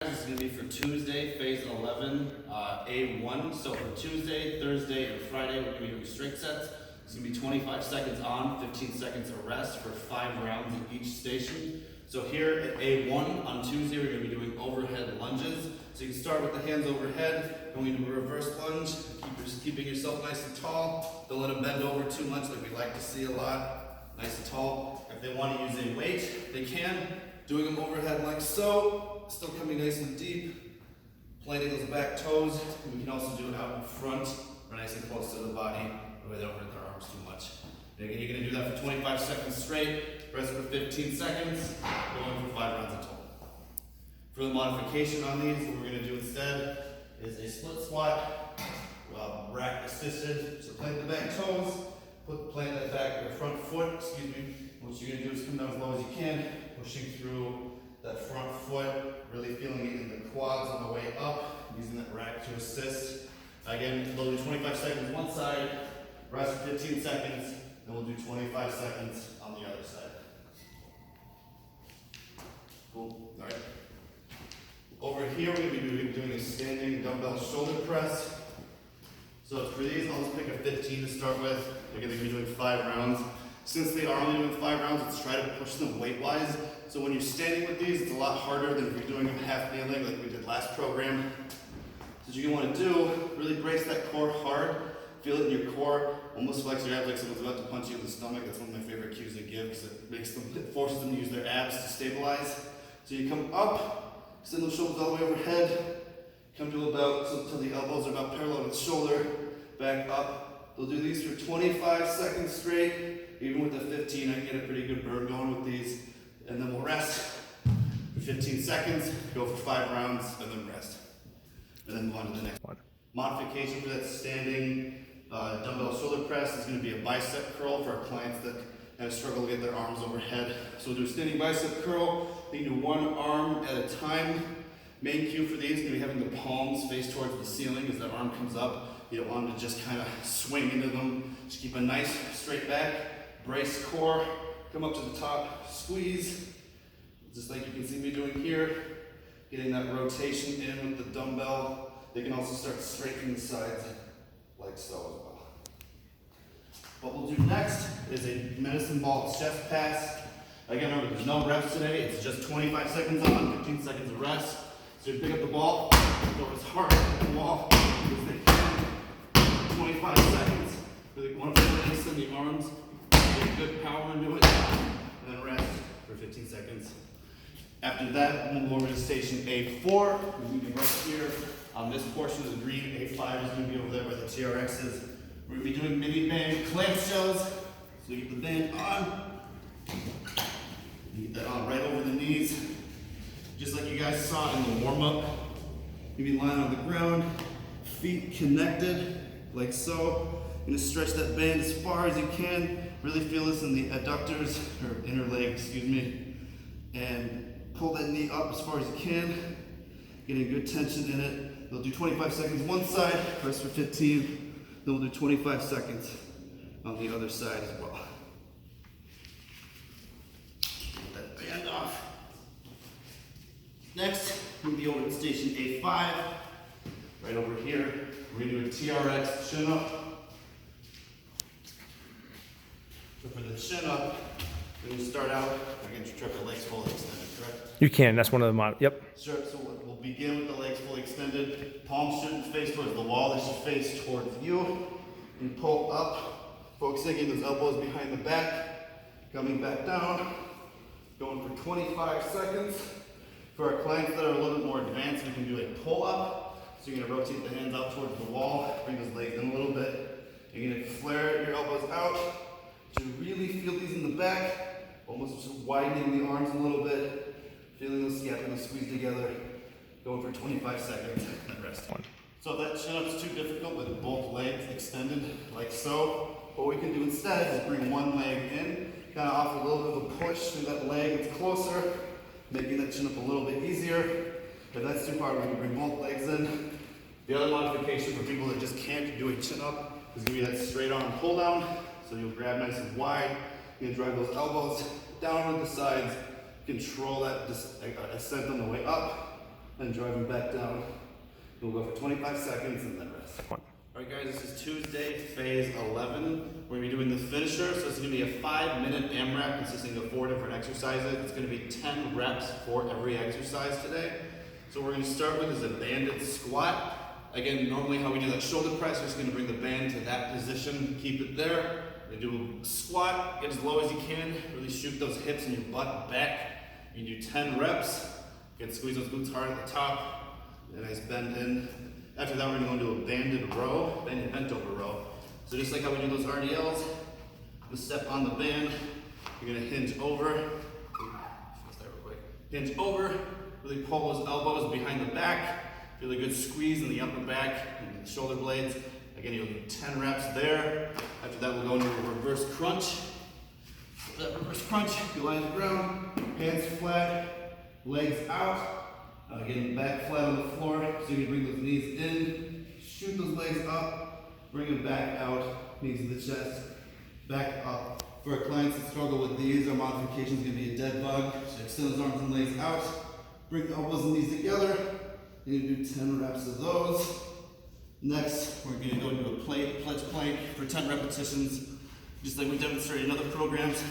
This is going to be for Tuesday, phase 11, A1. So for Tuesday, Thursday, and Friday, we're going to be doing straight sets. It's going to be 25 seconds on, 15 seconds of rest for 5 rounds in each station. So here at A1 on Tuesday, we're going to be doing overhead lunges. So you can start with the hands overhead, going into a reverse lunge, keeping yourself nice and tall. Don't let them bend over too much like we like to see a lot. Nice and tall. If they want to use a weight, they can. Doing them overhead like so, still coming nice and deep. Planting those back toes. And we can also do it out in front or nice and close to the body, where they don't hurt their arms too much. And again, you're going to do that for 25 seconds straight, rest for 15 seconds, going for 5 rounds in total. For the modification on these, what we're going to do instead is a split squat, rack assisted. So plant the back toes, plant that back your front foot, What you're going to do is come down as low as you can, pushing through that front foot, really feeling it in the quads on the way up, using that rack to assist. Again, we'll do 25 seconds one side, rest for 15 seconds, then we'll do 25 seconds on the other side. Cool, all right. Over here, we're going to be doing a standing dumbbell shoulder press. So for these, I'll just pick a 15 to start with. Again, they're going to be doing 5 rounds. Since they are only doing 5 rounds, let's try to push them weight-wise. So when you're standing with these, it's a lot harder than if you're doing them half kneeling like we did last program. So what you're going to want to do, really brace that core hard. Feel it in your core. Almost flex your abs like someone's about to punch you in the stomach. That's one of my favorite cues to give because it forces them to use their abs to stabilize. So you come up, extend those shoulders all the way overhead. Come to until the elbows are about parallel with the shoulder. Back up. We'll do these for 25 seconds straight. Even with the 15, I can get a pretty good burn going with these. And then we'll rest for 15 seconds, go for 5 rounds, and then rest. And then move on to the next one. Modification for that standing dumbbell shoulder press is going to be a bicep curl for our clients that kind of struggle to get their arms overhead. So we'll do a standing bicep curl. You can do one arm at a time. Main cue for these is going to be having the palms face towards the ceiling as that arm comes up. You don't want them to just kind of swing into them. Just keep a nice straight back, brace core, come up to the top, squeeze, just like you can see me doing here. Getting that rotation in with the dumbbell. They can also start straightening the sides like so as well. What we'll do next is a medicine ball chest pass. Again, remember, there's no reps today. It's just 25 seconds on, 15 seconds of rest. So you pick up the ball, go as hard at the wall as they can. 25 seconds. Really want to extend the arms, get good power into it, and then rest for 15 seconds. After that, we'll move over to station A4. We're going to be right here on this portion of the green. A5 is going to be over there where the TRX is. We're going to be doing mini band clamshells. So you get the band on. You get that on right over the knees. Just like you guys saw in the warm-up. You be lying on the ground, feet connected, like so. You're going to stretch that band as far as you can. Really feel this in the adductors, or inner leg, and pull that knee up as far as you can. Getting good tension in it. We'll do 25 seconds one side, rest for 15. Then we'll do 25 seconds on the other side as well. Get that band off. Next, we'll be over to station A5. Right over here, we're going to do a TRX chin up. So for the chin up, we're going to start out, again, you try your legs fully extended, correct? You can, that's one of the yep. Sure, so we'll begin with the legs fully extended. Palms shouldn't face towards the wall, they should face towards you. And pull up, focusing in those elbows behind the back, coming back down, going for 25 seconds. For our clients that are a little bit more advanced, we can do a pull up. So you're gonna rotate the hands out towards the wall, bring those legs in a little bit. You're gonna flare your elbows out to really feel these in the back, almost just widening the arms a little bit, feeling those scapula squeeze together, going for 25 seconds, and rest. So that chin up is too difficult with both legs extended like so. What we can do instead is bring one leg in, kind of offer a little bit of a push through that leg. It's closer, making that chin up a little bit easier. If that's too hard, we can bring both legs in. The other modification for people that just can't do a chin up is going to be that straight arm pull down. So you'll grab nice and wide. You're going to drive those elbows down to the sides. Control that ascent on the way up. then driving back down. We'll go for 25 seconds and then rest. One. Alright guys, this is Tuesday, phase 11. We're going to be doing the finisher, so it's going to be a 5-minute AMRAP consisting of 4 different exercises. It's going to be 10 reps for every exercise today. So we're going to start with is a banded squat. Again, normally how we do that shoulder press, we're just going to bring the band to that position, keep it there. We're going to do a squat, get as low as you can, really shoot those hips and your butt back. You do 10 reps. Again, squeeze those glutes hard at the top. A nice bend in. After that, we're going to go into a banded row, banded bent over row. So just like how we do those RDLs, I'm going to step on the band. You're going to hinge over. Hinge over, really pull those elbows behind the back. Really good squeeze in the upper back and the shoulder blades. Again, you'll do 10 reps there. After that, we'll go into a reverse crunch. So that reverse crunch, you lie on the ground, hands flat, legs out. Again, back flat on the floor, so you can bring those knees in, shoot those legs up, bring them back out, knees to the chest, back up. For our clients that struggle with these, our modification is going to be a dead bug. So extend those arms and legs out, bring the elbows and knees together. You're going to do 10 reps of those. Next, we're going to go into a pledge plank for 10 repetitions, just like we demonstrated in other programs.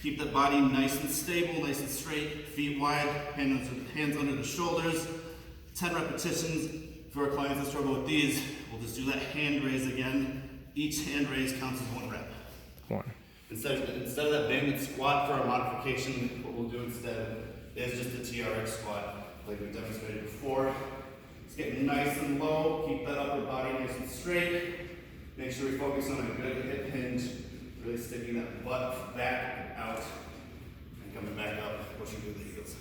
Keep that body nice and stable, nice and straight, feet wide, hands under the shoulders. 10 repetitions. For our clients that struggle with these, we'll just do that hand raise again. Each hand raise counts as 1 rep. 1. Instead of that banded squat for our modification, what we'll do instead is just a TRX squat, like we demonstrated before. It's getting nice and low, keep that upper body nice and straight. Make sure we focus on a good hip hinge, really sticking that butt back and out, and coming back up, pushing through the heels.